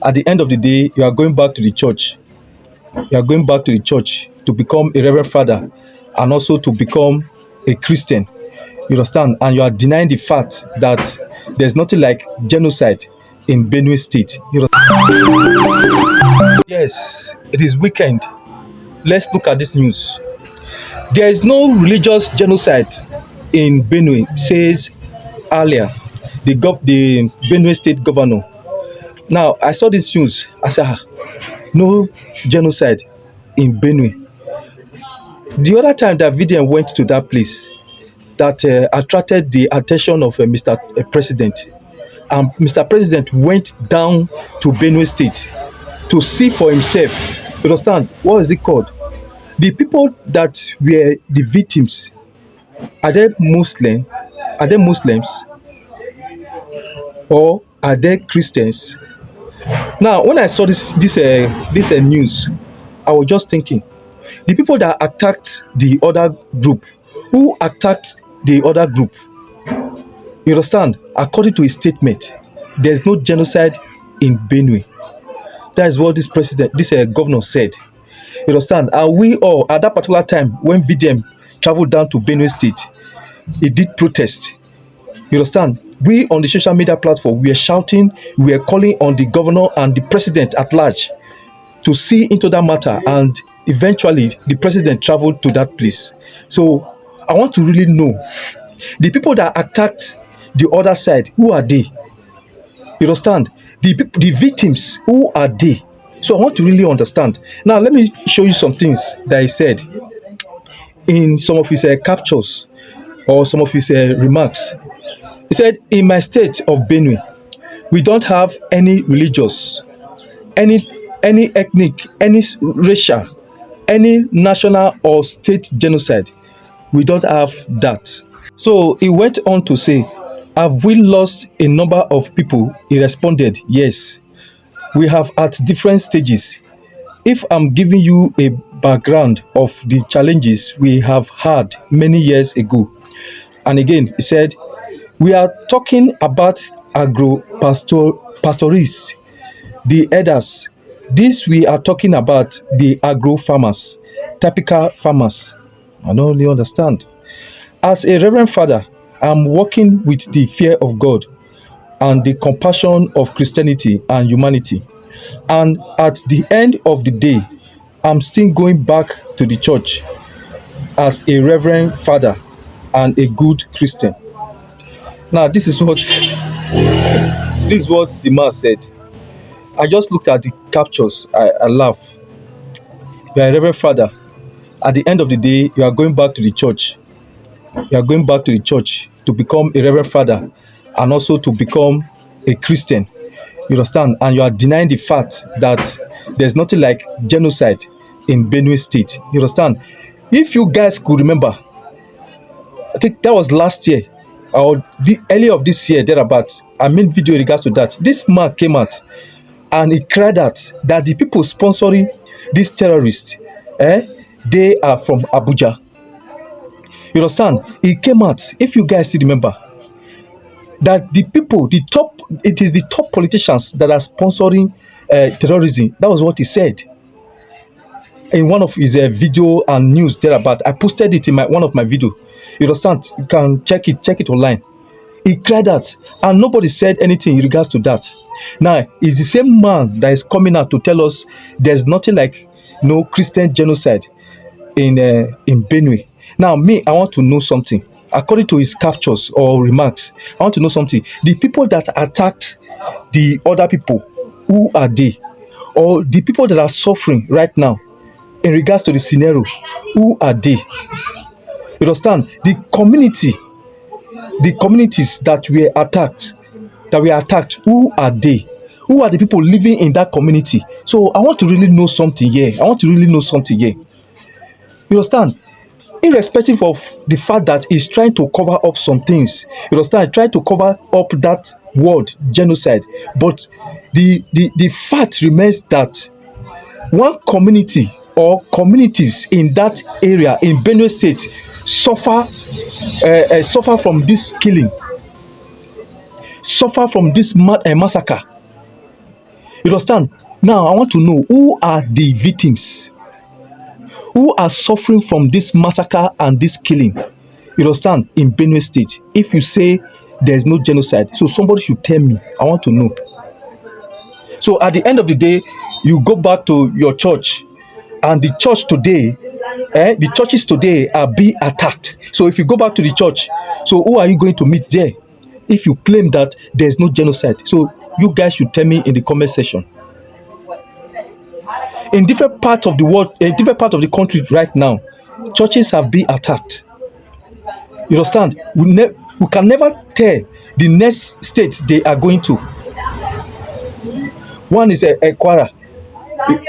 At the end of the day, you are going back to the church. You are going back to the church to become a reverend father and also to become a Christian. You understand? And you are denying the fact that there's nothing like genocide in Benue State. You understand? Yes, it is weekend. Let's look at this news. There is no religious genocide in Benue, says Alia, the Benue State Governor. Now, I saw this news. I said, no genocide in Benue. The other time that VDM went to that place, that attracted the attention of Mr. President, and Mr. President went down to Benue State to see for himself. You understand? What is it called? The people that were the victims, are they Muslim? Are they Muslims or are they Christians? Now, when I saw this news, I was just thinking, the people that attacked the other group, who attacked the other group, you understand? According to his statement, there is no genocide in Benue. That is what this governor said. You understand? And we all, at that particular time, when VDM traveled down to Benue State, he did protest. You understand? We on the social media platform, we are shouting, we are calling on the governor and the president at large to see into that matter, and eventually the president traveled to that place. So I want to really know, the people that attacked the other side, who are they? You understand? The victims, who are they? So I want to really understand. Now let me show you some things that he said in some of his captures or some of his remarks. He said, in my state of Benue, we don't have any religious, any ethnic, any racial, any national or state genocide. We don't have that. So he went on to say, have we lost a number of people? He responded, yes. We have at different stages. If I'm giving you a background of the challenges we have had many years ago. And again, he said, we are talking about pastorists, the elders. This we are talking about the agro farmers, typical farmers. I don't really understand. As a reverend father, I'm working with the fear of God and the compassion of Christianity and humanity. And at the end of the day, I'm still going back to the church as a reverend father and a good Christian. Now, this is what the man said. I just looked at the captures. I laugh. You are a reverend father. At the end of the day, you are going back to the church. You are going back to the church to become a reverend father and also to become a Christian. You understand? And you are denying the fact that there's nothing like genocide in Benue State. You understand? If you guys could remember, I think that was last year or the earlier of this year, thereabout. I made video in regards to that. This man came out and he cried out that the people sponsoring these terrorists, they are from Abuja. You understand? He came out, if you guys still remember, that the people, it is the top politicians that are sponsoring terrorism. That was what he said in one of his video and news thereabout. I posted it in one of my video. You understand? You can check it online. He cried out, and nobody said anything in regards to that. Now, it's the same man that is coming out to tell us there's nothing like no Christian genocide in Benue. Now, me, I want to know something. According to his captures or remarks, I want to know something. The people that attacked the other people, who are they? Or the people that are suffering right now in regards to the scenario, who are they? You understand? The communities that were attacked, who are they? Who are the people living in that community? So I want to really know something here. You understand? Irrespective of the fact that he's trying to cover up some things, you understand, trying to cover up that word genocide, but the fact remains that one community or communities in that area in Benue State suffer from this killing, suffer from this massacre. You understand? Now I want to know who are the victims, who are suffering from this massacre and this killing. You understand? In Benue State, if you say there's no genocide, so somebody should tell me. I want to know. So at the end of the day, you go back to your church, and the church today, the churches today are being attacked. So if you go back to the church, so who are you going to meet there? If you claim that there's no genocide, so you guys should tell me in the comment section. In different parts of the world, in different parts of the country right now, churches have been attacked. You understand? We can never tell the next state they are going to. One is a Kwara.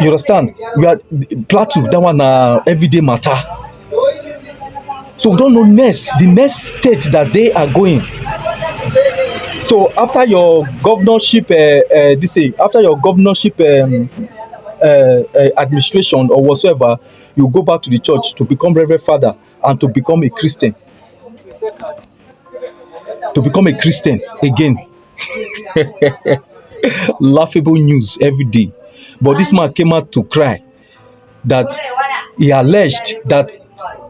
You understand? We are Plateau. That one everyday matter. So we don't know the next state that they are going. So after your governorship, after your governorship administration or whatsoever, you go back to the church to become Reverend Father and to become a Christian. To become a Christian again. Laughable news every day. But this man came out to cry that he alleged that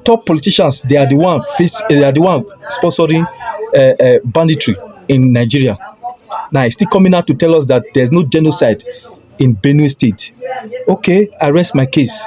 top politicians, they are the one sponsoring banditry in Nigeria. Now he's still coming out to tell us that there's no genocide in Benue State. Okay, I rest my case.